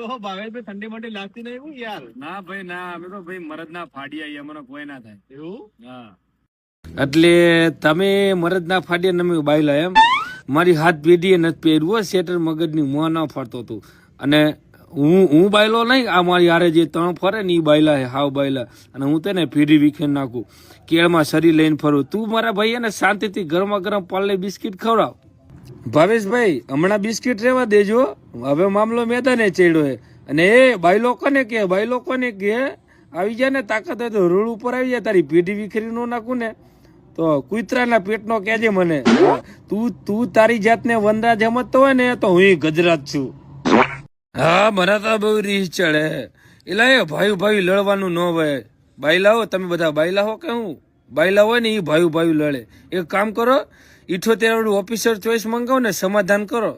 ભાવેશભાઈ ઠંડી મંડી લાગતી નહીં હું યાર. ના ભાઈ ના, અમે તો ભાઈ મરદ ના ફાડી આવીએ, મને કોઈ ના થાય. એવું? હા. એટલે તમે મરદ ના ફાડ્યા નમી બાયલા એમ. મારી હાથ પેઢીએ નથી પહેર્યું સેટર મગજની મોં ના ફરતો હતું. અને હું બાયલો નહીં, આ મારી હારે જે ત્રણ ફરે ને એ બાયલા હે, હાવ બાયલા. અને હું તેને પેઢી વિખેર નાખું, કેળમાં શરીર લઈને ફરું. તું મારા ભાઈ એને શાંતિથી ગરમા ગરમ પાર્લે બિસ્કિટ ખવડાવ. ભાવેશભાઈ હમણાં બિસ્કિટ રેવા દેજો, હવે મામલો મેદાને ચડ્યો હે. અને એ બાયલો કોને કે, બાયલો કોને કે, આવી જાય ને તાકાત હોય તો રોડ ઉપર આવી જાય, તારી પેઢી વિખેરી નો નાખું ને તો કુતરાના પેટનો કહેજે મને. તું તારી જાતને વનરાજ સમજતો હોય ને તો હું ગજરાજ છું. હા મને તો બહુ રીસ ચડે. એલા એ ભાઈ ભાઈ લડવાનું ન હોય. બાયલા હો તમે બધા, બાયલા હો કે હું બાયલા હોય ને એ ભાઈ ભાઈ લડે. એક કામ કરો, 78 ઓફિસર ચોઈસ મંગાવો ને સમાધાન કરો.